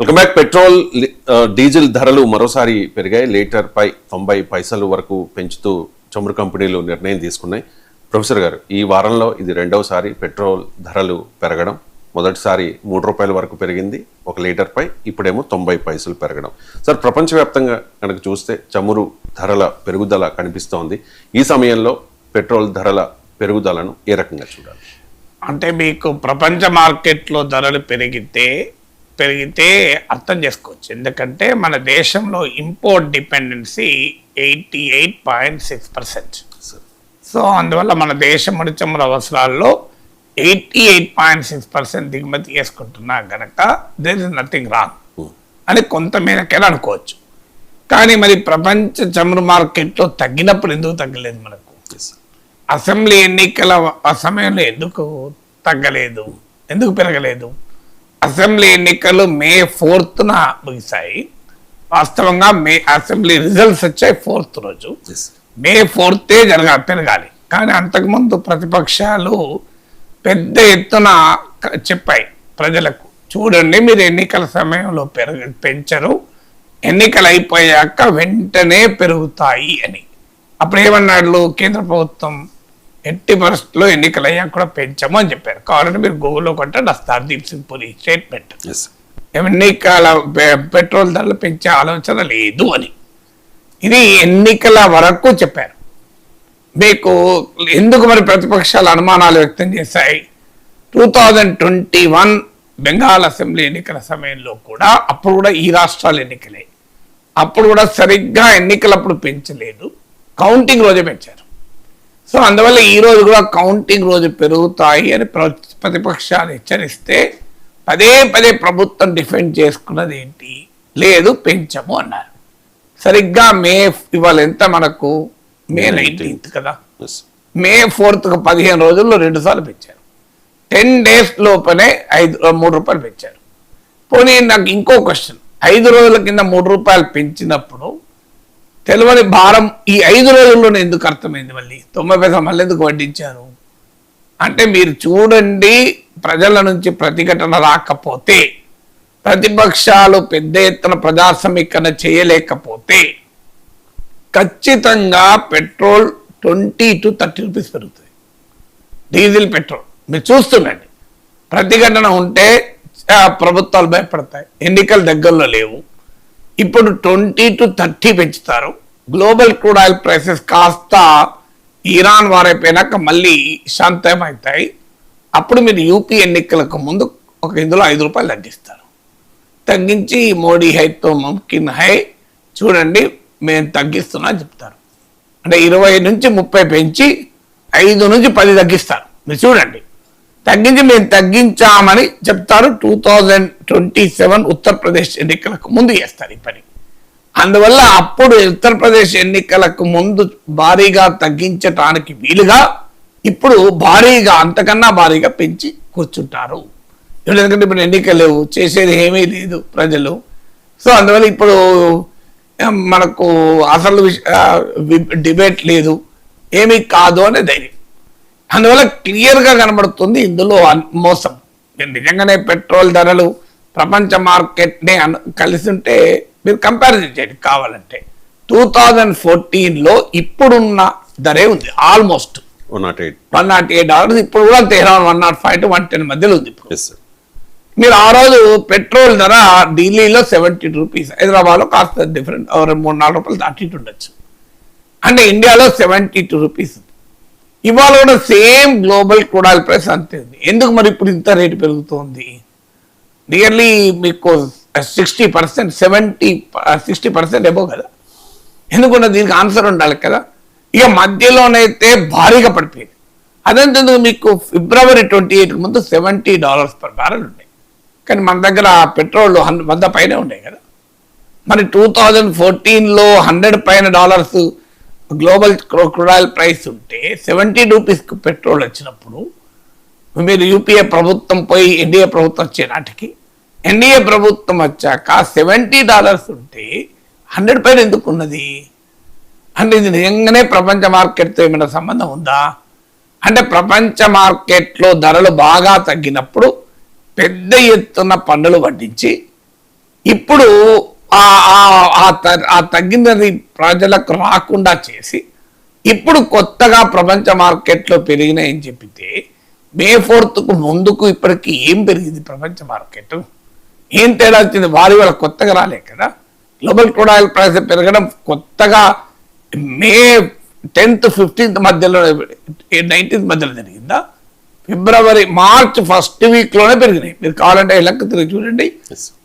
Welcome back. Petrol diesel ధరలు మరోసారి పెరిగాయి. లీటర్ పై 90 పైసలు వరకు పెంచుతూ చమురు కంపెనీలు నిర్ణయం తీసుకున్నాయి. ప్రొఫెసర్ గారు, ఈ వారంలో ఇది రెండవసారి పెట్రోల్ ధరలు పెరగడం. మొదటిసారి 3 రూపాయల వరకు పెరిగింది 1 లీటర్ పై, ఇప్పుడేమో 90 పైసలు పెరగడం. సార్, ప్రపంచవ్యాప్తంగా కనుక చూస్తే చమురు ధరల పెరుగుదల కనిపిస్తోంది. ఈ సమయంలో పెట్రోల్ ధరల పెరుగుదలను ఏ రకంగా చూడాలి? అంటే మీకు ప్రపంచ మార్కెట్లో ధరలు పెరిగితే అర్థం చేసుకోవచ్చు. ఎందుకంటే మన దేశంలో ఇంపోర్ట్ డిపెండెన్సీ 88.6%. సో అందువల్ల మన దేశం చమురు అవసరాల్లో 88.6% దిగుమతి చేసుకుంటున్నా గనక దేర్ ఇస్ నథింగ్ రాంగ్ అని కొంత మేరకైనా అనుకోవచ్చు. కానీ మరి ప్రపంచ చమురు మార్కెట్లో తగ్గినప్పుడు ఎందుకు తగ్గలేదు? మనకు అసెంబ్లీ ఎన్నికల సమయంలో ఎందుకు తగ్గలేదు, ఎందుకు పెరగలేదు? అసెంబ్లీ ఎన్నికలు మే 4న ముగిశాయి. వాస్తవంగా అసెంబ్లీ రిజల్ట్స్ వచ్చాయి 4th రోజు. మే 4th పెరగాలి. కానీ అంతకుముందు ప్రతిపక్షాలు పెద్ద ఎత్తున చెప్పాయి ప్రజలకు, చూడండి మీరు ఎన్నికల సమయంలో పెంచరు, ఎన్నికలు అయిపోయాక వెంటనే పెరుగుతాయి అని. అప్పుడు ఏమన్నాడు కేంద్ర ప్రభుత్వం? 80% ఎన్నికలు అయ్యాక కూడా పెంచాము అని చెప్పారు. కావాలంటే మీరు గూగుల్లో కొట్టండి, హర్దీప్ సింగ్ పురి స్టేట్మెంట్. ఎన్నికల పెట్రోల్ ధరలు పెంచే ఆలోచన లేదు అని. ఇది ఎన్నికల వరకు చెప్పారు. మీకు ఎందుకు మరి ప్రతిపక్షాలు అనుమానాలు వ్యక్తం చేశాయి? 2021 బెంగాల్ అసెంబ్లీ ఎన్నికల సమయంలో కూడా, అప్పుడు కూడా ఈ రాష్ట్రాలు ఎన్నికలే, అప్పుడు కూడా సరిగ్గా ఎన్నికలప్పుడు పెంచలేదు, కౌంటింగ్ రోజే పెంచారు. సో అందువల్ల ఈ రోజు కూడా కౌంటింగ్ రోజు పెరుగుతాయి అని ప్రతిపక్షాలు హెచ్చరిస్తే పదే ప్రభుత్వం డిఫెండ్ చేసుకున్నది ఏంటి? లేదు పెంచము అన్నారు. సరిగ్గా ఇవాళ ఎంత మనకు? మే 19th కదా. మే 4th 15 రోజుల్లో 2 సార్లు పెంచారు. 10 days లోపలే 3 రూపాయలు పెంచారు. పోనీ నాకు ఇంకో క్వశ్చన్, 5 రోజుల కింద 3 రూపాయలు పెంచినప్పుడు తెలియని భారం ఈ 5 రోజుల్లోనే ఎందుకు అర్థమైంది? మళ్ళీ 90 పైసలు మళ్ళీ ఎందుకు వడ్డించారు? అంటే మీరు చూడండి, ప్రజల నుంచి ప్రతిఘటన రాకపోతే, ప్రతిపక్షాలు పెద్ద ఎత్తున ప్రజా సమీకరణ చేయలేకపోతే ఖచ్చితంగా పెట్రోల్ 20 to 30 రూపీస్ పెరుగుతుంది. డీజిల్ పెట్రోల్ మీరు చూస్తుండండి. ప్రతిఘటన ఉంటే ప్రభుత్వాలు భయపడతాయి. ఎన్నికలు దగ్గరలో లేవు. ఇప్పుడు 20 to 30 పెంచుతారు. గ్లోబల్ క్రూడ్ ఆయిల్ ప్రైసెస్ కాస్త ఇరాన్ వారైపోయినాక మళ్ళీ శాంతం అవుతాయి. అప్పుడు మీరు యూపీ ఎన్నికలకు ముందు ఇందులో 5 రూపాయలు తగ్గిస్తారు. తగ్గించి మోడీ హైతో ముమ్కిన్ హై, చూడండి మేము తగ్గిస్తున్నా చెప్తారు. అంటే 20 నుంచి 30 పెంచి 5 నుంచి 10 తగ్గిస్తారు. మీరు చూడండి, తగ్గించి మేము తగ్గించామని చెప్తారు. 2027 ఉత్తరప్రదేశ్ ఎన్నికలకు ముందు చేస్తారు ఈ పని. అందువల్ల అప్పుడు ఉత్తరప్రదేశ్ ఎన్నికలకు ముందు భారీగా తగ్గించటానికి వీలుగా ఇప్పుడు భారీగా, అంతకన్నా భారీగా పెంచి కూర్చుంటారు. ఎందుకంటే ఇప్పుడు ఎన్నికలు లేవు, చేసేది ఏమీ లేదు ప్రజలు. సో అందువల్ల ఇప్పుడు మనకు అసలు డిబేట్ లేదు, ఏమీ కాదు అనే ధైర్యం. అందువల్ల క్లియర్గా కనబడుతుంది ఇందులో మోసం. నిజంగానే పెట్రోల్ ధరలు ప్రపంచ మార్కెట్ని కలిసి ఉంటే మీరు కంపారిజన్ చేయండి కావాలంటే. 2014లో ఇప్పుడున్న ధరే ఉంది ఆల్మోస్ట్ $108. ఇప్పుడు కూడా అరౌండ్ 105 to 110 మధ్యలో ఉంది ఇప్పుడు. మీరు ఆ రోజు పెట్రోల్ ధర ఢిల్లీలో 72 రూపీస్, హైదరాబాద్లో కాస్త డిఫరెంట్ 3-4 రూపాయలు దాటి ఉండొచ్చు. అంటే ఇండియాలో 72 రూపీస్. ఇవాళ కూడా same global crude oil price అంతే ఉంది. ఎందుకు మరి ఇప్పుడు ఇంత రేటు పెరుగుతోంది? నియర్లీ మీకు 60% ఎబో కదా. ఎందుకంటే దీనికి ఆన్సర్ ఉండాలి కదా. ఇక మధ్యలోనైతే భారీగా పడిపోయింది. అదంతేందుకు మీకు February 28 ముందు $70 per barrel ఉన్నాయి. కానీ మన దగ్గర పెట్రోల్ 100 పైనే ఉన్నాయి కదా. మరి 2014లో $100 పైన గ్లోబల్ క్రూడ్ ఆయిల్ ప్రైస్ ఉంటే 70 రూపీస్కి పెట్రోల్ వచ్చినప్పుడు, మీరు యూపీఏ ప్రభుత్వం పోయి ఎన్డీఏ ప్రభుత్వం వచ్చే నాటికి, ఎన్డీఏ ప్రభుత్వం వచ్చాక $70 ఉంటే 100 పైన ఎందుకు ఉన్నది? అంటే ఇది నిజంగానే ప్రపంచ మార్కెట్తో ఏమైనా సంబంధం ఉందా? అంటే ప్రపంచ మార్కెట్లో ధరలు బాగా తగ్గినప్పుడు పెద్ద ఎత్తున పన్నులు వడ్డించి ఇప్పుడు ఆ తగ్గినది ప్రజలకు రాకుండా చేసి ఇప్పుడు కొత్తగా ప్రపంచ మార్కెట్లో పెరిగినాయని చెప్పితే మే 4th ముందుకు ఇప్పటికి ఏం పెరిగింది ప్రపంచ మార్కెట్? ఏం తేడా వచ్చింది? వారి వల్ల కొత్తగా రాలే కదా. గ్లోబల్ క్రూడ్ ఆయిల్ ప్రైస్ పెరగడం కొత్తగా మే 10th 15th మధ్యలో 19th మధ్యలో జరిగిందా? మార్చ్ 1st వీక్లోనే పెరిగినాయి. మీరు కావాలంటే లెక్క తిరిగి చూడండి.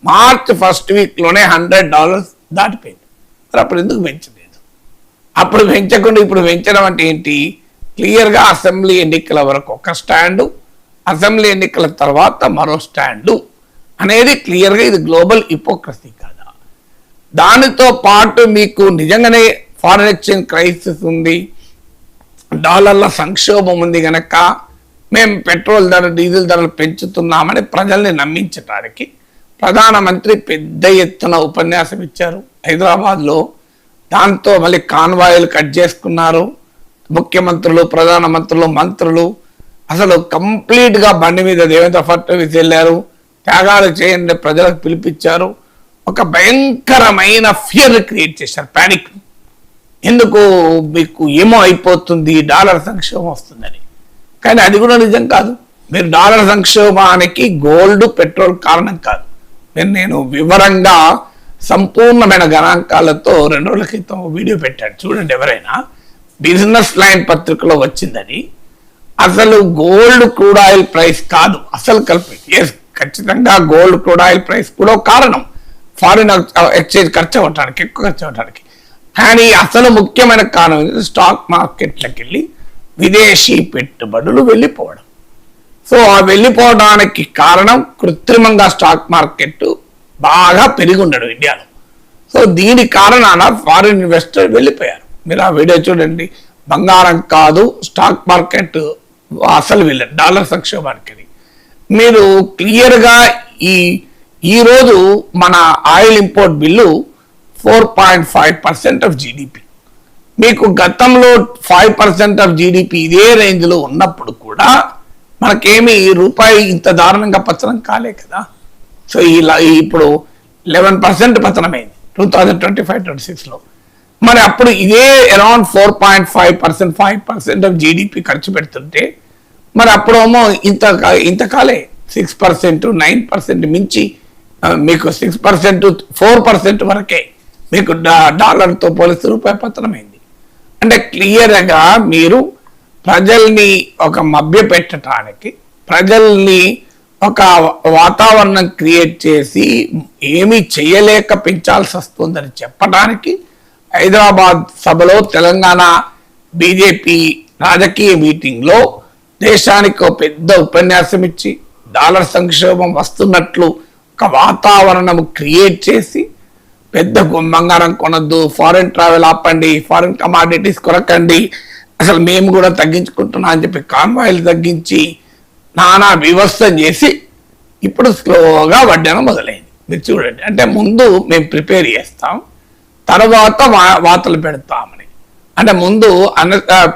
మార్చ్ 1st వీక్లోనే $100 దాటిపోయింది. మరి అప్పుడు ఎందుకు పెంచలేదు? అప్పుడు పెంచకుండా ఇప్పుడు పెంచడం అంటే ఏంటి? క్లియర్గా అసెంబ్లీ ఎన్నికల వరకు ఒక స్టాండు, అసెంబ్లీ ఎన్నికల తర్వాత మరో స్టాండు అనేది క్లియర్గా ఇది గ్లోబల్ హిపోక్రసీ కదా. దానితో పాటు మీకు నిజంగానే ఫారిన్ ఎక్స్చేంజ్ క్రైసిస్ ఉంది, డాలర్ల సంక్షోభం ఉంది గనక మేము పెట్రోల్ ధర డీజిల్ ధరలు పెంచుతున్నామని ప్రజల్ని నమ్మించడానికి ప్రధానమంత్రి పెద్ద ఎత్తున ఉపన్యాసం ఇచ్చారు హైదరాబాద్లో. దాంతో మళ్ళీ కాన్వాయిలు కట్ చేసుకున్నారు. ముఖ్యమంత్రులు, ప్రధానమంత్రులు, మంత్రులు అసలు కంప్లీట్గా బండి మీద దేవేంద్ర ఫడ్నవీస్ వెళ్ళారు. త్యాగాలు చేయండి ప్రజలకు పిలిపించారు. ఒక భయంకరమైన ఫియర్ క్రియేట్ చేశారు, ప్యానిక్. ఎందుకు? మీకు ఏమో అయిపోతుంది, డాలర్ సంక్షోభం వస్తుందని. కానీ అది కూడా నిజం కాదు. మీరు డాలర్ సంక్షోభానికి గోల్డ్, పెట్రోల్ కారణం కాదు. నేను వివరంగా సంపూర్ణమైన గణాంకాలతో 2 రోజుల క్రితం వీడియో పెట్టాను, చూడండి ఎవరైనా. బిజినెస్ లైన్ పత్రికలో వచ్చిందని. అసలు గోల్డ్ క్రూడ్ ఆయిల్ ప్రైస్ కాదు అసలు కల్పిట్. ఎస్, ఖచ్చితంగా గోల్డ్ క్రూడ్ ఆయిల్ ప్రైస్ కూడా కారణం, ఫారిన్ ఎక్స్చేంజ్ ఖర్చు అవ్వటానికి, ఎక్కువ ఖర్చు అవ్వటానికి. కానీ అసలు ముఖ్యమైన కారణం స్టాక్ మార్కెట్లకు వెళ్ళి విదేశీ పెట్టుబడులు వెళ్ళిపోవడం. సో ఆ వెళ్ళిపోవడానికి కారణం కృత్రిమంగా స్టాక్ మార్కెట్ బాగా పెరిగి ఉండడం ఇండియాలో. సో దీని కారణాన ఫారిన్ ఇన్వెస్టర్ వెళ్ళిపోయారు. మీరు ఆ వీడియో చూడండి. బంగారం కాదు, స్టాక్ మార్కెట్ అసలు వెళ్ళారు డాలర్ సంక్షోభానికి. మీరు క్లియర్గా ఈరోజు మన oil import bill 4.5% of GDP. మీకు గతంలో 5% ఆఫ్ జీడిపి ఇదే రేంజ్లో ఉన్నప్పుడు కూడా మనకేమి రూపాయి ఇంత దారుణంగా పతనం కాలే కదా. సో ఇప్పుడు 11% పతనమైంది 2025-26లో. మరి అప్పుడు ఇదే అరౌండ్ 4.5%, 5% ఆఫ్ జీడిపి ఖర్చు పెడుతుంటే మరి అప్పుడేమో ఇంత కాలే 6%, 9% మించి మీకు 6%, 4% వరకే మీకు డాలర్తో పోలిస్తే రూపాయి పతనమైంది. అంటే క్లియర్గా మీరు ప్రజల్ని ఒక మభ్య పెట్టడానికి, ప్రజల్ని ఒక వాతావరణం క్రియేట్ చేసి ఏమీ చేయలేక పెంచాల్సి వస్తుందని చెప్పడానికి హైదరాబాద్ సభలో తెలంగాణ బీజేపీ రాజకీయ మీటింగ్లో దేశానికి ఒక పెద్ద ఉపన్యాసం ఇచ్చి డాలర్ సంక్షోభం వస్తున్నట్లు ఒక వాతావరణం క్రియేట్ చేసి పెద్ద బంగారం కొనద్దు, ఫారిన్ ట్రావెల్ ఆపండి, ఫారిన్ కమాడిటీస్ కొనకండి, అసలు మేము కూడా తగ్గించుకుంటున్నాం అని చెప్పి కాన్వాయిలు తగ్గించి నానా వ్యవస్థ చేసి ఇప్పుడు స్లోగా వడ్డన మొదలైంది. మీరు చూడండి. అంటే ముందు మేము ప్రిపేర్ చేస్తాం, తర్వాత వార్తలు పెడతామని. అంటే ముందు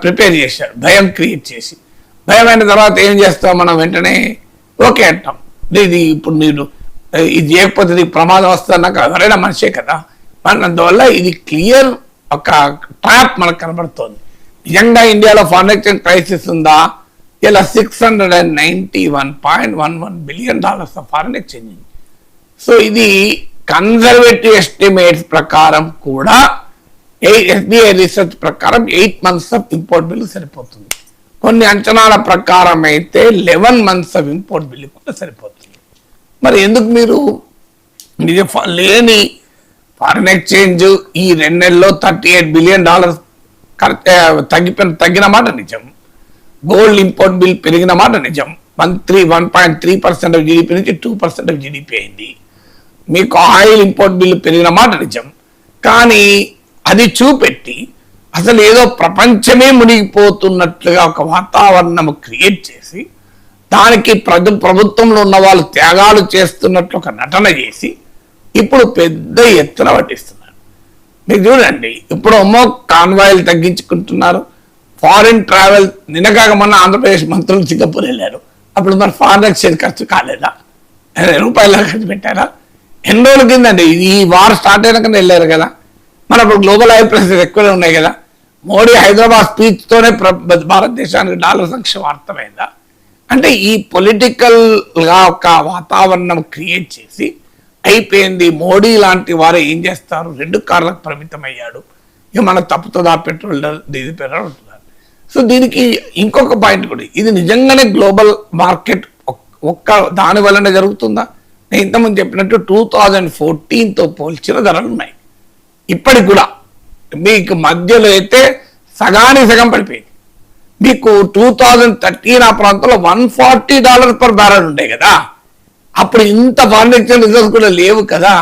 ప్రిపేర్ చేశారు, భయం క్రియేట్ చేసి. భయం అయిన తర్వాత ఏం చేస్తాం మనం? వెంటనే ఓకే అంటాం. ఇది ఇప్పుడు మీరు ఇది చేయకపోతే ఇది ప్రమాదం వస్తుందన్నాక ఎవరైనా మనిషే కదా. మన అందువల్ల ఇది క్లియర్ ఒక ట్రాప్ మనకు కనబడుతోంది. నిజంగా ఇండియాలో ఫారిన్ ఎక్స్చేంజ్ క్రైసిస్ ఉందా? ఇలా $691.11 బిలియన్ ఫారిన్ ఎక్స్చేంజ్. సో ఇది కన్జర్వేటివ్ ఎస్టిమేట్స్ ప్రకారం కూడా ఎస్బీఐ రీసెర్చ్ ప్రకారం 8 months ఆఫ్ ఇంపోర్ట్ బిల్లు సరిపోతుంది. కొన్ని అంచనాల ప్రకారం అయితే 11 months ఆఫ్ ఇంపోర్ట్ బిల్లు కూడా సరిపోతుంది. మరి ఎందుకు మీరు లేని ఫారిన్ ఎక్స్చేంజ్ ఈ 2 నెలల్లో $38 బిలియన్ తగ్గిన మాట నిజం. గోల్డ్ ఇంపోర్ట్ బిల్ పెరిగిన మాట నిజం. 1.3% ఆఫ్ జీడిపి నుంచి 2% ఆఫ్ జీడిపి అయింది. మీకు ఆయిల్ ఇంపోర్ట్ బిల్లు పెరిగిన మాట నిజం. కానీ అది చూపెట్టి అసలు ఏదో ప్రపంచమే మునిగిపోతున్నట్లుగా ఒక వాతావరణం క్రియేట్ చేసి దానికి ప్రభుత్వంలో ఉన్న వాళ్ళు త్యాగాలు చేస్తున్నట్లు ఒక నటన చేసి ఇప్పుడు పెద్ద ఎత్తున పట్టిస్తున్నారు. మీరు చూడండి, ఇప్పుడు కాన్వాయిలు తగ్గించుకుంటున్నారు. ఫారిన్ ట్రావెల్ నిన్నగాక మొన్న ఆంధ్రప్రదేశ్ మంత్రులు సింగపూర్ వెళ్ళారు. అప్పుడు మరి ఫారిన్ ఎక్స్చేంజ్ ఖర్చు కాలేదా? రూపాయల ఖర్చు పెట్టారా? ఎన్ని రోజుల కిందండి ఈ వార్ స్టార్ట్ అయినాకనే వెళ్ళారు కదా. మన ఇప్పుడు గ్లోబల్ ఆయిల్ ప్రైసెస్ ఎక్కువనే ఉన్నాయి కదా. మోడీ హైదరాబాద్ స్పీచ్తోనే భారతదేశానికి డాలర్ సంక్షేమం అర్థమైందా? అంటే ఈ పొలిటికల్గా ఒక వాతావరణం క్రియేట్ చేసి అయిపోయింది. మోడీ లాంటి వారు ఏం చేస్తారు, 2 కార్లకు పరిమితం అయ్యాడు, ఇక మన తప్పుతుందా పెట్రోల్ డీజిల్ పెట్రోల్ ఉంటున్నారు. సో దీనికి ఇంకొక పాయింట్ కూడా, ఇది నిజంగానే గ్లోబల్ మార్కెట్ ఒక్క దాని వల్లనే జరుగుతుందా? నేను ఇంతకుముందు చెప్పినట్టు 2014తో పోల్చిన ధరలు ఉన్నాయి. ఇప్పటికి కూడా మీకు మధ్యలో అయితే సగానికి సగం పడిపోయింది. మీకు 2013 ఆ ప్రాంతంలో $140 పర్ బ్యారెల్ ఉండే కదా. అప్పుడు ఇంత ఫారిన్ ఎక్స్చేంజ్ రిజర్వ్స్ కూడా లేవు కదా.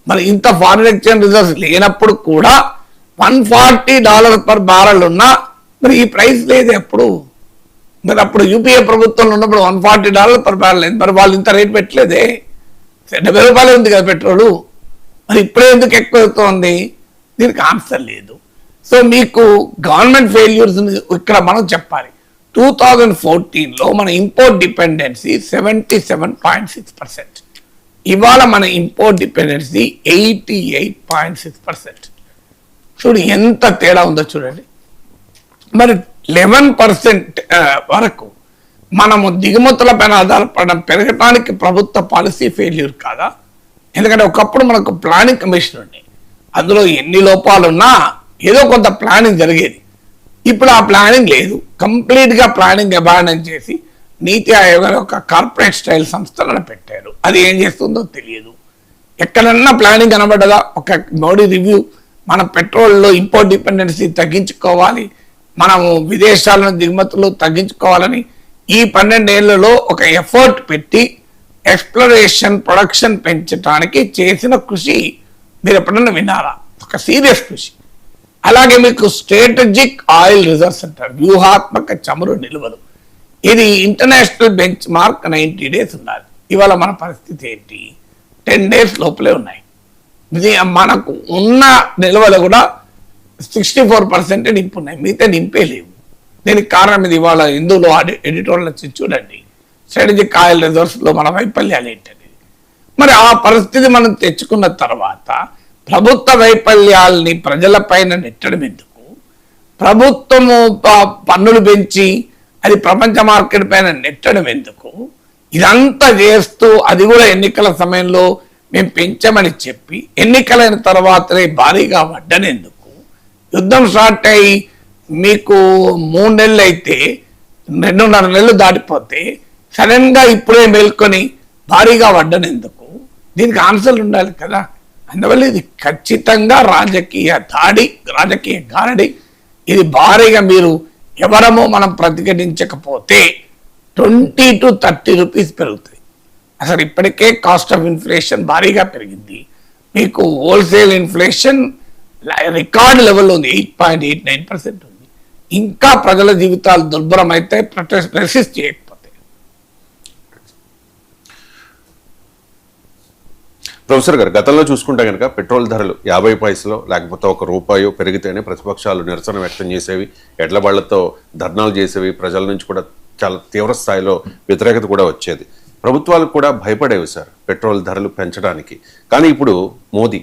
మరి ఇంత ఫారిన్ ఎక్స్చేంజ్ రిజర్వ్స్ లేనప్పుడు కూడా $140 పర్ బ్యారెల్ ఉన్నా మరి ఈ ప్రైస్ లేదు ఎప్పుడు. మరి అప్పుడు యూపీఏ ప్రభుత్వంలో ఉన్నప్పుడు $140 పర్ బ్యారెల్ అయింది. మరి వాళ్ళు ఇంత రేట్ పెట్టలేదే, $70 ఉంది కదా పెట్రోలు. మరి ఇప్పుడే ఎందుకు ఎక్కువ అవుతుంది? దీనికి ఆన్సర్ లేదు. సో మీకు గవర్నమెంట్ ఫెయిల్యూర్స్ ఇక్కడ మనం చెప్పాలి. 2014లో మన ఇంపోర్ట్ డిపెండెన్సీ 77.6%. ఇవాళ మన ఇంపోర్ట్ డిపెండెన్సీ 88.6%. చూడు ఎంత తేడా ఉందో చూడండి. మరి 11% వరకు మనము దిగుమతుల పైన ఆధారపడడం పెరగటానికి ప్రభుత్వ పాలసీ ఫెయిల్యూర్ కాదా? ఎందుకంటే ఒకప్పుడు మనకు ప్లానింగ్ కమిషన్ ఉండే, అందులో ఎన్ని లోపాలున్నా ఏదో కొంత ప్లానింగ్ జరిగేది. ఇప్పుడు ఆ ప్లానింగ్ లేదు. కంప్లీట్గా ప్లానింగ్ అబాండన్ చేసి నీతి ఆయోగ్ ఒక కార్పొరేట్ స్టైల్ సంస్థలను పెట్టారు. అది ఏం చేస్తుందో తెలియదు. ఎక్కడన్నా ప్లానింగ్ కనబడ్డదా? ఒక మోడీ రివ్యూ, మన పెట్రోల్లో ఇంపోర్ట్ డిపెండెన్సీ తగ్గించుకోవాలి, మనము విదేశాలను దిగుమతులు తగ్గించుకోవాలని ఈ 12 ఏళ్లలో ఒక ఎఫర్ట్ పెట్టి ఎక్స్ప్లోరేషన్ ప్రొడక్షన్ పెంచడానికి చేసిన కృషి మీరు ఎప్పుడన్నా విన్నారా? ఒక సీరియస్ కృషి. అలాగే మీకు స్ట్రాటజిక్ ఆయిల్ రిజర్వ్స్ అంటారు, వ్యూహాత్మక చమురు నిల్వలు. ఇది ఇంటర్నేషనల్ బెంచ్ మార్క్ 90 days ఉండాలి. ఇవాళ మన పరిస్థితి ఏంటి? 10 days లోపలే ఉన్నాయి. ఇది మనకు ఉన్న నిల్వలు కూడా 64% నింపున్నాయి, మిగతా నింపే లేవు. దీనికి కారణం ఇది. ఇవాళ ఇందులో ఎడిటోర్లు వచ్చి చూడండి, స్ట్రాటజిక్ ఆయిల్ రిజర్వ్స్లో మన వైఫల్యాలు ఏంటనేది. మరి ఆ పరిస్థితి మనం తెచ్చుకున్న తర్వాత ప్రభుత్వ వైఫల్యాల్ని ప్రజలపైన నెట్టడం ఎందుకు? ప్రభుత్వము పన్నులు పెంచి అది ప్రపంచ మార్కెట్ పైన నెట్టడం ఎందుకు? ఇదంతా చేస్తూ అది కూడా ఎన్నికల సమయంలో మేము పెంచామని చెప్పి ఎన్నికలైన తర్వాతనే భారీగా వడ్డనేందుకు? యుద్ధం స్టార్ట్ అయ్యి మీకు 3 నెలలు అయితే 2.5 నెలలు దాటిపోతే సడన్గా ఇప్పుడే మేల్కొని భారీగా వడ్డనేందుకు? దీనికి ఆన్సర్లు ఉండాలి కదా. అందువల్ల ఇది ఖచ్చితంగా రాజకీయ దాడి, రాజకీయ గారడి. ఇది భారీగా మీరు ఎవరమో మనం ప్రతిఘటించకపోతే 20 to 30 రూపీస్ పెరుగుతుంది. అసలు ఇప్పటికే కాస్ట్ ఆఫ్ ఇన్ఫ్లేషన్ భారీగా పెరిగింది. మీకు హోల్సేల్ ఇన్ఫ్లేషన్ రికార్డు లెవెల్లో ఉంది, 8.89% ఉంది. ఇంకా ప్రజల జీవితాలు దుర్భరం అయితే రెసిస్ట్ చేయకపోతే. ప్రొఫెసర్ గారు, గతంలో చూసుకుంటే కనుక పెట్రోల్ ధరలు 50 పైసలు లేకపోతే ₹1 పెరిగితేనే ప్రతిపక్షాలు నిరసన వ్యక్తం చేసేవి, ఎడ్లబాళ్లతో ధర్నాలు చేసేవి, ప్రజల నుంచి కూడా చాలా తీవ్ర స్థాయిలో వ్యతిరేకత కూడా వచ్చేది. ప్రభుత్వాలు కూడా భయపడేవి సార్ పెట్రోల్ ధరలు పెంచడానికి. కానీ ఇప్పుడు మోదీ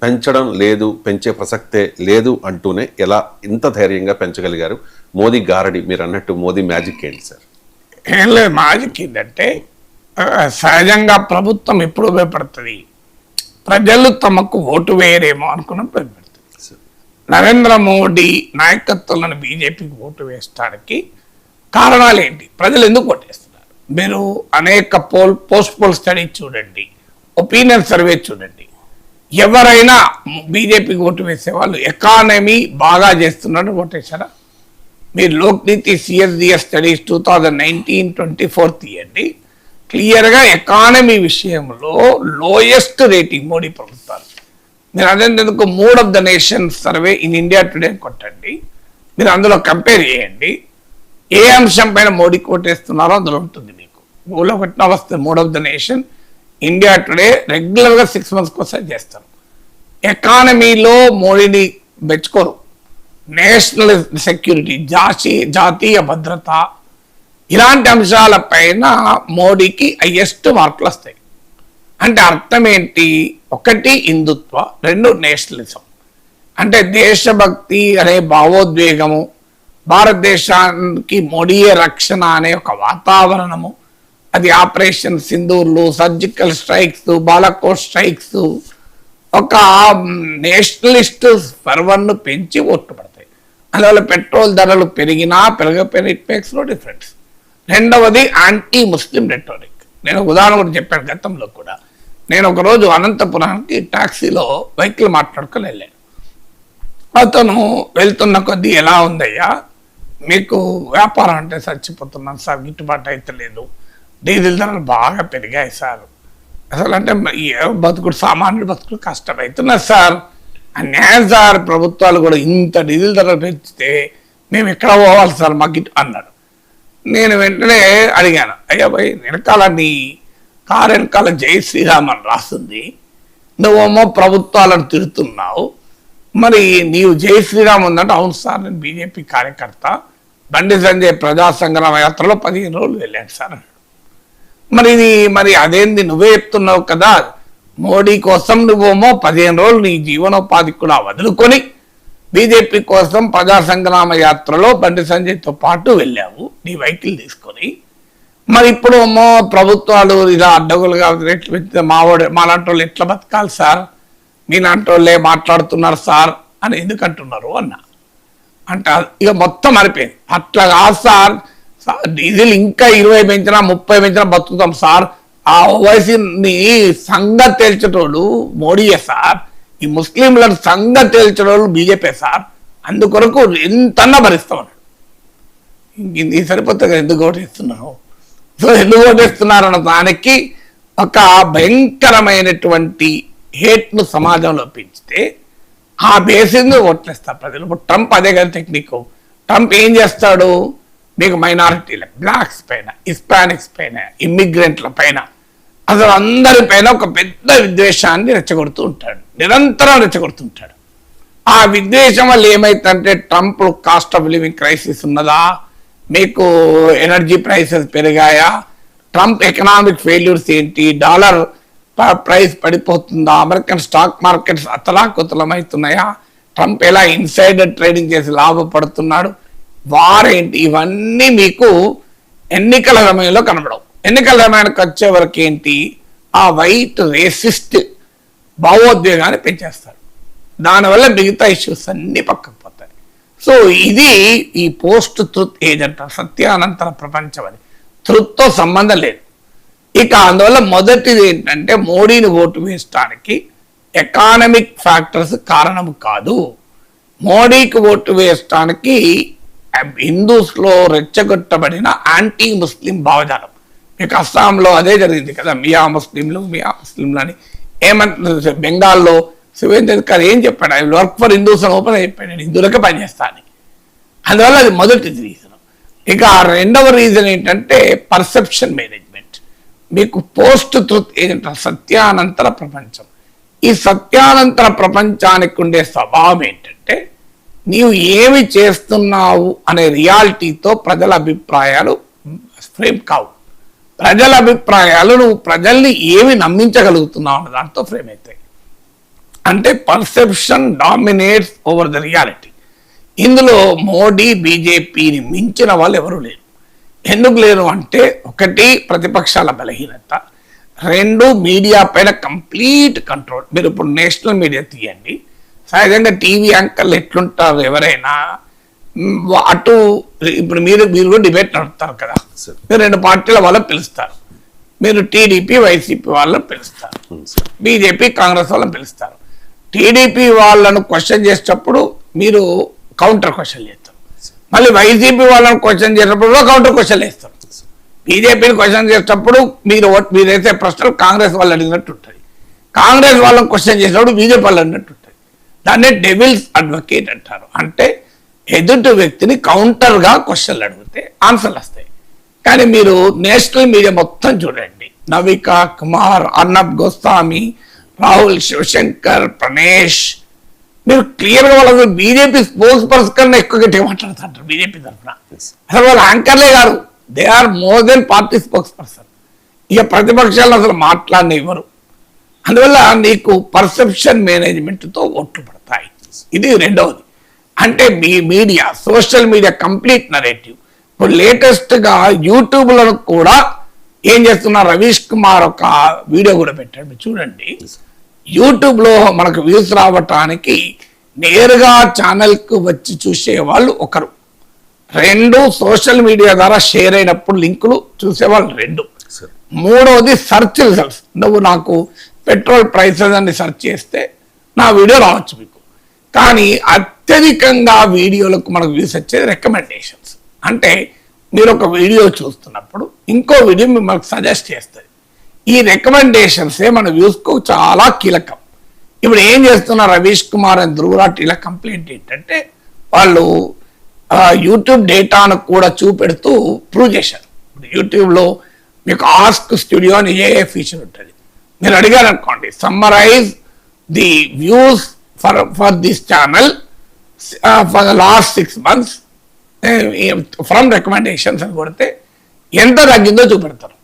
పెంచడం లేదు, పెంచే ప్రసక్తే లేదు అంటూనే ఎలా ఇంత ధైర్యంగా పెంచగలిగారు? మోదీ గారడి, మీరు అన్నట్టు మోదీ మ్యాజిక్ ఏంటి సార్? ఏం లేదు, మ్యాజిక్ ఏంటంటే సహజంగా ప్రభుత్వం ఎప్పుడు భయపడుతుంది, ప్రజలు తమకు ఓటు వేయరేమో అనుకున్నప్పుడు భయపడుతుంది. నరేంద్ర మోడీ నాయకత్వంలోని బీజేపీకి ఓటు వేయడానికి కారణాలు ఏంటి? ప్రజలు ఎందుకు ఓటేస్తున్నారు? మీరు అనేక పోస్ట్ పోల్ స్టడీ చూడండి, ఒపీనియన్ సర్వే చూడండి. ఎవరైనా బీజేపీకి ఓటు వేసేవాళ్ళు ఎకానమీ బాగా చేస్తున్నాడు ఓటేశారా? మీరు లోక్నీతి సిఎస్డిఎస్ స్టడీస్ 2019-24 తీయండి. క్లియర్గా ఎకానమీ విషయంలో లోయెస్ట్ రేటింగ్ మోడీ ప్రభుత్వాలు. మీరు అదేందుకు mood of the nation survey in India Today కొట్టండి, మీరు అందులో కంపేర్ చేయండి. ఏ అంశం పైన మోడీకి ఓటేస్తున్నారో అందులో ఉంటుంది. మీకు ఊళ్ళో కొట్టిన వస్తుంది mood of the nation India today. రెగ్యులర్గా 6 months ఒకసారి చేస్తారు. ఎకానమీలో మోడీని మెచ్చుకోరు. నేషనల్ సెక్యూరిటీ, జాతీయ భద్రత, ఇలాంటి అంశాలపైన మోడీకి హైయెస్ట్ మార్కులు వస్తాయి. అంటే అర్థం ఏంటి? ఒకటి హిందుత్వ, రెండు నేషనలిజం. అంటే దేశభక్తి అనే భావోద్వేగము, భారతదేశానికి మోడీయే రక్షణ అనే ఒక వాతావరణము, అది ఆపరేషన్ సింధూర్లు, సర్జికల్ స్ట్రైక్స్, బాలాకోట్ స్ట్రైక్స్, ఒక నేషనలిస్ట్ ఫర్వర్ను పెంచి ఓట్లు పడతాయి. అందువల్ల పెట్రోల్ ధరలు పెరిగినా పెరగపోయినా ఇట్ మేక్స్ నో డిఫరెన్స్. రెండవది యాంటీ ముస్లిం రెటోరిక్. నేను ఉదాహరణ కూడా చెప్పాను గతంలో కూడా. నేను ఒకరోజు అనంతపురానికి టాక్సీలో వెహికల్ మాట్లాడుకొని వెళ్ళాను. అతను వెళ్తున్న కొద్దీ, ఎలా ఉందయ్యా మీకు వ్యాపారం అంటే? చచ్చిపోతున్నాను సార్, గిట్టుబాటు అయితే లేదు, డీజిల్ ధరలు బాగా పెరిగాయి సార్, అసలు అంటే బతుకుడు సామాన్యుడు బతుకుడు కష్టమవుతున్నారు సార్, అన్యాయం సార్, ప్రభుత్వాలు కూడా ఇంత డీజిల్ ధరలు పెంచితే మేము ఎక్కడ పోవాలి సార్ మాకు అన్నాడు. నేను వెంటనే అడిగాను, అయ్యా భయ్, వెనకాల నీ కారు వెనకాల జై శ్రీరామ్ అని రాస్తుంది, నువ్వేమో ప్రభుత్వాలను తిడుతున్నావు, మరి నీవు జై శ్రీరామ్ ఉందంటే, అవును సార్ నేను బీజేపీ కార్యకర్త, బండి సంజయ్ ప్రజా సంగ్రామ యాత్రలో 15 రోజులు వెళ్ళాను సార్ అన్నాడు. మరి అదేంది, నువ్వే చెప్తున్నావు కదా, మోడీ కోసం నువ్వేమో 15 రోజులు నీ జీవనోపాధి కూడా వదులుకొని బీజేపీ కోసం ప్రజా సంగ్రామ యాత్రలో బండి సంజయ్తో పాటు వెళ్ళావు నీ వెహికల్ తీసుకొని, మరి ఇప్పుడు ఏమో ప్రభుత్వాలు ఇలా అడ్డగోలుగా రేట్లు పెంచితే మాలాంటి వాళ్ళు ఎట్లా బతకాలి సార్, మీలాంటి వాళ్ళే మాట్లాడుతున్నారు సార్ అని ఎందుకు అంటున్నారు అన్న. అంటే ఇక మొత్తం అరిపోయింది. అట్లా కాదు సార్, డీజిల్ ఇంకా 20 పెంచినా 30 పెంచినా బతుకుతాం సార్, ఆ ఓవైసీని సంగతి తేల్చేటోళ్ళు మోడీయే సార్, ఈ ముస్లింలను సంగతి తేల్చేటోళ్ళు బీజేపీ సార్, అందుకొరకు ఎంతన్నా భరిస్తామన్నాడు. ఇది సరిపోతే కదా, ఎందుకు ఓటేస్తున్నావు? సో ఎందుకు ఓటేస్తున్నారు అన్న దానికి ఒక భయంకరమైనటువంటి హేట్ను సమాజంలో పెంచితే ఆ బేసిస్ ఓట్లేస్తారు ప్రజలు. ఇప్పుడు ట్రంప్ అదే కదా టెక్నిక్. ట్రంప్ ఏం చేస్తాడు, మీకు మైనారిటీల, బ్లాక్స్ పైన, హిస్పానిక్స్ పైన, ఇమ్మిగ్రెంట్ల పైన, అసలు అందరి పైన ఒక పెద్ద విద్వేషాన్ని రెచ్చగొడుతూ ఉంటాడు, నిరంతరం రెచ్చగొడుతుంటాడు. ఆ విద్వేషం వల్ల ఏమైతుందంటే, Trump cost of living crisis ఉన్నదా, మీకు ఎనర్జీ ప్రైసెస్ పెరిగాయా, ట్రంప్ ఎకనామిక్ ఫెయిల్యూర్స్ ఏంటి, డాలర్ ప్రైస్ పడిపోతుందా, అమెరికన్ స్టాక్ మార్కెట్స్ అతలాకుతలమవుతున్నాయా, ట్రంప్ ఎలా ఇన్సైడర్ ట్రేడింగ్ చేసి లాభపడుతున్నాడు, వారేంటి, ఇవన్నీ మీకు ఎన్నికల సమయంలో కనబడవు. ఎన్నికల సమయానికి వచ్చే వరకు ఏంటి, ఆ వైట్ రేసిస్ట్ భావోద్వేగాన్ని పెంచేస్తారు. దానివల్ల మిగతా ఇష్యూస్ అన్ని పక్కకు పోతాయి. సో ఇది ఈ పోస్ట్ ట్రుత్ ఏజ్ అంటారు, సత్యానంతర ప్రపంచం అని. ట్రుత్తో సంబంధం లేదు. ఇక అందువల్ల మొదటిది ఏంటంటే, మోడీని ఓటు వేయడానికి ఎకానమిక్ ఫ్యాక్టర్స్ కారణం కాదు. మోడీకి ఓటు వేయడానికి హిందూస్లో రెచ్చగొట్టబడిన యాంటీ ముస్లిం భావజాలం. మీకు అస్సాంలో అదే జరిగింది కదా, మియా ముస్లింలు అని ఏమంటారు. బెంగాల్లో శివేంద్ర అధికారి ఏం చెప్పాడు, ఐ వర్క్ ఫర్ హిందూస్ అని ఓపెన్ చెప్పాడు, నేను హిందువులకే పనిచేస్తాను. అందువల్ల అది మొదటిది రీజన్. ఇక రెండవ రీజన్ ఏంటంటే పర్సెప్షన్ మేనేజ్మెంట్. మీకు పోస్ట్ ట్రుత్ ఏంటంటే సత్యానంతర ప్రపంచం. ఈ సత్యానంతర ప్రపంచానికి ఉండే స్వభావం ఏంటంటే, నీవు ఏమి చేస్తున్నావు అనే రియాలిటీతో ప్రజల అభిప్రాయాలు ఫ్రేమ్ కావు. ప్రజల అభిప్రాయాలు నువ్వు ప్రజల్ని ఏమి నమ్మించగలుగుతున్నావు అన్న దాంతో ఫ్రేమ్ అవుతాయి. అంటే perception dominates over the reality. ఇందులో మోడీ బీజేపీని మించిన వాళ్ళు ఎవరు లేరు. ఎందుకు లేరు అంటే, ఒకటి ప్రతిపక్షాల బలహీనత, రెండు మీడియా పైన కంప్లీట్ కంట్రోల్. మీరు ఇప్పుడు నేషనల్ మీడియా తీయండి, సహజంగా టీవీ యాంకర్లు ఎట్లుంటారు, ఎవరైనా అటు ఇప్పుడు మీరు కూడా డిబేట్ నడుపుతారు కదా, మీరు రెండు పార్టీల వాళ్ళని పిలుస్తారు, మీరు టీడీపీ వైసీపీ వాళ్ళని పిలుస్తారు, బీజేపీ కాంగ్రెస్ వాళ్ళని పిలుస్తారు. టీడీపీ వాళ్ళను క్వశ్చన్ చేసేటప్పుడు మీరు కౌంటర్ క్వశ్చన్ చేస్తారు, మళ్ళీ వైసీపీ వాళ్ళని క్వశ్చన్ చేసేటప్పుడు కౌంటర్ క్వశ్చన్ వేస్తారు, బీజేపీని క్వశ్చన్ చేసేటప్పుడు మీరు వేసే ప్రశ్నలు కాంగ్రెస్ వాళ్ళు అడిగినట్టు ఉంటుంది, కాంగ్రెస్ వాళ్ళని క్వశ్చన్ చేసేటప్పుడు బీజేపీ వాళ్ళు అడిగినట్టు ఉంటుంది. దాన్నే డెవిల్స్ అడ్వకేట్ అంటారు. అంటే ఎదుటి వ్యక్తిని కౌంటర్గా క్వశ్చన్లు అడిగితే ఆన్సర్లు వస్తాయి. కానీ మీరు నేషనల్ మీడియా మొత్తం చూడండి, నవికా కుమార్, అర్నబ్ గోస్వామి, రాహుల్ శివశంకర్, ప్రణేష్, మీరు క్లియర్గా వాళ్ళ బీజేపీ స్పోక్స్ పర్సన్ కన్నా ఎక్కువ గట్టిగా మాట్లాడుతుంటారు బీజేపీ తరఫున. అసలు వాళ్ళు యాంకర్లే కాదు, they are more than party spokesperson. ఇక ప్రతిపక్షాలను అసలు మాట్లాడిన ఇవ్వరు. అందువల్ల నీకు పర్సెప్షన్ మేనేజ్మెంట్తో ఓట్లు పడతాయి. ఇది రెండవది. అంటే మీ media, social media complete narrative. ఇప్పుడు లేటెస్ట్గా యూట్యూబ్లో కూడా ఏం చేస్తున్నారు, రవీష్ కుమార్ ఒక వీడియో కూడా పెట్టాడు చూడండి. యూట్యూబ్లో మనకు వ్యూస్ రావటానికి నేరుగా ఛానల్కు వచ్చి చూసే వాళ్ళు ఒకరు, రెండు సోషల్ మీడియా ద్వారా షేర్ అయినప్పుడు లింకులు చూసేవాళ్ళు రెండు, మూడవది సెర్చ్ రిజల్ట్స్. నువ్వు నాకు పెట్రోల్ ప్రైసెస్ అని సెర్చ్ చేస్తే నా వీడియో రావచ్చు మీకు. కానీ అత్యధికంగా వీడియోలకు మనకు వ్యూస్ వచ్చేది రికమెండేషన్స్. అంటే మీరు ఒక వీడియో చూస్తున్నప్పుడు ఇంకో వీడియో మిమ్మల్ని సజెస్ట్ చేస్తుంది. ఈ రికమెండేషన్సే మన వ్యూస్కు చాలా కీలకం. ఇప్పుడు ఏం చేస్తున్నారు రవీష్ కుమార్ అండ్ ధ్రువరాటిల కంప్లైంట్ ఏంటంటే వాళ్ళు యూట్యూబ్ డేటాను కూడా చూపెడుతూ ప్రూవ్ చేశారు. ఇప్పుడు యూట్యూబ్లో మీకు ఆస్క్ స్టూడియో అని ఏ ఫీచర్ ఉంటుంది. మీరు అడిగారు అనుకోండి, summarise the views for this channel for the last 6 months from recommendations అని కొడితే ఎంత తగ్గిందో చూపెడతారు.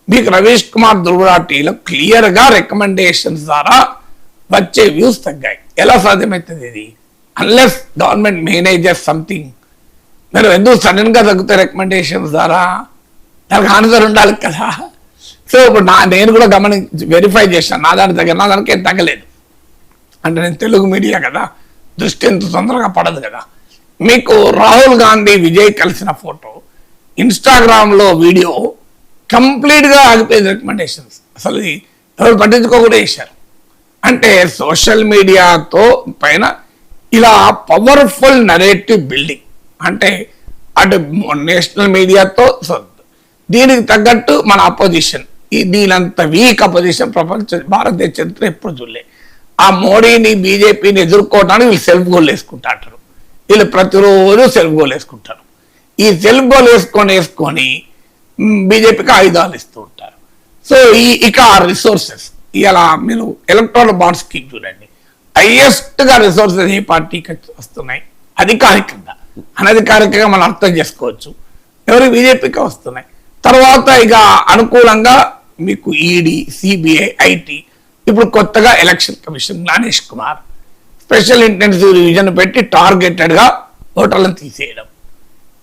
మీకు రవీష్ కుమార్ ధ్రువరాటిలో క్లియర్గా రికమెండేషన్స్ ద్వారా వచ్చే వ్యూస్ తగ్గాయి. ఎలా సాధ్యమవుతుంది ఇది? Unless government manager something. మీరు ఎందుకు సడన్గా తగ్గుతాయి రికమెండేషన్స్ ద్వారా? దానికి ఆన్సర్ ఉండాలి కదా. సో ఇప్పుడు నేను కూడా వెరిఫై చేశాను, నా దానికి ఏం తగ్గలేదు. అంటే నేను తెలుగు మీడియా కదా, దృష్టి ఎంత తొందరగా పడదు కదా. మీకు రాహుల్ గాంధీ విజయ్ కలిసిన ఫోటో ఇన్స్టాగ్రామ్లో వీడియో కంప్లీట్గా ఆగిపోయింది రికమెండేషన్స్. అసలు ఎవరు పట్టించుకోకుండా చేశారు. అంటే సోషల్ మీడియాతో పైన ఇలా పవర్ఫుల్ నరేటివ్ బిల్డింగ్, అంటే అటు నేషనల్ మీడియాతో దీనికి తగ్గట్టు మన అపోజిషన్, దీనంత వీక్ అపోజిషన్ భారతదేశ చరిత్ర ఎప్పుడు చూడలే. ఆ మోడీని బీజేపీని ఎదుర్కోవడానికి వీళ్ళు సెల్ఫ్ గోల్ వేసుకుంటా అంటారు. వీళ్ళు ప్రతిరోజు సెల్ఫ్ గోల్ వేసుకుంటారు. ఈ సెల్ఫ్ గోల్ వేసుకొని బీజేపీకి ఆయుధాలు ఇస్తూ ఉంటారు. సో ఇక రిసోర్సెస్ ఇలా మీరు ఎలక్ట్రాల్ బాండ్ స్కీమ్ చూడండి, హైయెస్ట్గా రిసోర్సెస్ ఏ పార్టీకి వస్తున్నాయి అధికారికంగా, అనధికారికంగా మనం అర్థం చేసుకోవచ్చు. ఎవరు? బీజేపీకి వస్తున్నాయి. తర్వాత ఇక అనుకూలంగా మీకు ఈడీ, సిబిఐ, ఐటీ, ఇప్పుడు కొత్తగా election commission Gyanesh Kumar special intensive revision పెట్టి టార్గెటెడ్గా ఓటర్లను తీసేయడం.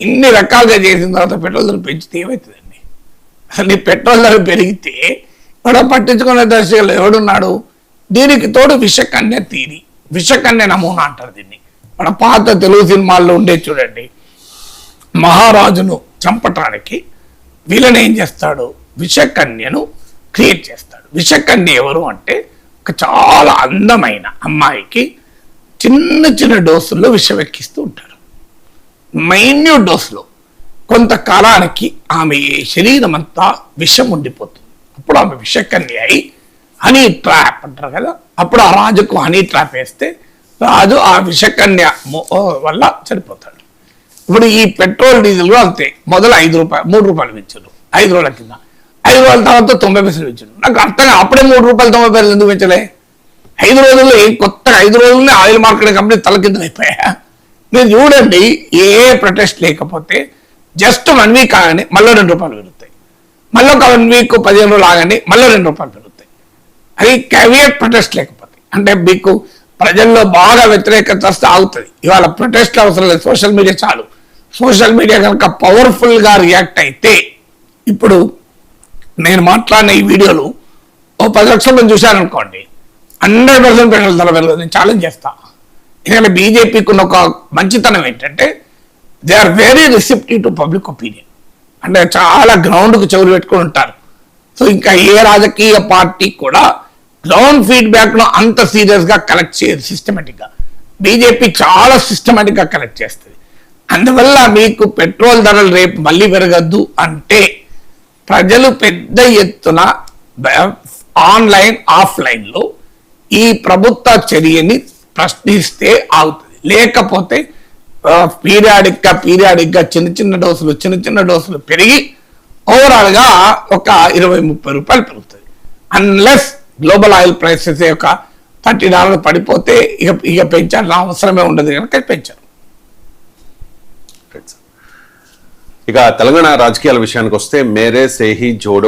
ఇన్ని రకాలుగా చేసిన తర్వాత పెట్రోల్ ధర పెంచితే ఏమవుతుందండి? అసలు ఈ పెట్రోల్ ధర పెరిగితే ఎవడో పట్టించుకునే దర్శకులు ఎవడున్నాడు? దీనికి తోడు విషకన్య తీరి, విషకన్య నమూనా అంటారు దీన్ని. మన పాత తెలుగు సినిమాల్లో ఉండే చూడండి, మహారాజును చంపటానికి వీళ్ళని ఏం చేస్తాడు, విషకన్యను క్రియేట్ చేస్తాడు. విషకన్య ఎవరు అంటే ఒక చాలా అందమైన అమ్మాయికి చిన్న చిన్న డోసుల్లో విషం ఎక్కిస్తూ ఉంటారు. మైన్యూట్ డోసులో కొంతకాలానికి ఆమె శరీరం అంతా విషం ఉండిపోతుంది. అప్పుడు ఆమె విషకన్య అయి హనీ ట్రాప్ అంటారు కదా, అప్పుడు ఆ రాజుకు హనీ ట్రాప్ వేస్తే రాజు ఆ విషకన్య వల్ల చనిపోతాడు. ఇప్పుడు ఈ పెట్రోల్ డీజిల్ అంతే. మొదలు 5 రూపాయలు 3 రూపాయలు పెంచారు 5 రోజుల కింద, 5 రోజుల తర్వాత 90 పైసలు పెంచారు. నాకు అర్థం అప్పుడే 3 రూపాయలు 90 పైసలు ఎందుకు పెంచలే? 5 రోజుల్లో కొత్తగా 5 రోజుల్లోనే ఆయిల్ మార్కెట్ కంపెనీ తలకిందులు అయిపోయా. మీరు చూడండి, ఏ ప్రొటెస్ట్ లేకపోతే జస్ట్ 1 వీక్ ఆగండి మళ్ళీ 2 రూపాయలు పెరుగుతాయి, మళ్ళీ ఒక 1 వీక్ 15 రోజులు ఆగండి మళ్ళీ 2 రూపాయలు పెరుగుతాయి. అది క్యావియట్ ప్రొటెస్ట్ లేకపోతే. అంటే మీకు ప్రజల్లో బాగా వ్యతిరేకత వస్తే ఆగుతుంది. ఇవాళ ప్రొటెస్ట్ అవసరం లేదు, సోషల్ మీడియా చాలు. సోషల్ మీడియా కనుక పవర్ఫుల్గా రియాక్ట్ అయితే, ఇప్పుడు నేను మాట్లాడిన ఈ వీడియోలు 10 లక్షల మంది చూశారనుకోండి, 100% పెట్రోల్ ధర పెరగదు. నేను ఛాలెంజ్ చేస్తా. ఎందుకంటే బీజేపీకి ఉన్న ఒక మంచితనం ఏంటంటే they are very receptive to public opinion. అంటే చాలా గ్రౌండ్కు చెవులు పెట్టుకుని ఉంటారు. సో ఇంకా ఏ రాజకీయ పార్టీ కూడా గ్రౌండ్ ఫీడ్బ్యాక్ను అంత సీరియస్గా కలెక్ట్ చేయదు సిస్టమేటిక్గా. బీజేపీ చాలా సిస్టమేటిక్గా కలెక్ట్ చేస్తుంది. అందువల్ల మీకు పెట్రోల్ ధరలు రేపు మళ్ళీ పెరగద్దు అంటే ప్రజలు పెద్ద ఎత్తున ఆన్లైన్ ఆఫ్లైన్లో ఈ ప్రభుత్వ చర్యని ప్రశ్నిస్తే ఆగుతుంది. లేకపోతే పీరియాడిక్గా చిన్న చిన్న డోసులు పెరిగి ఓవరాల్గా ఒక 20-30 రూపాయలు పెరుగుతుంది. అన్లెస్ గ్లోబల్ ఆయిల్ ప్రైసెస్ ఒక $30 పడిపోతే ఇక పెంచాల్సిన అవసరమే ఉండదు కనుక పెంచారు. ఇక తెలంగాణ రాజకీయాల విషయానికి వస్తే మేరే సేహి జోడో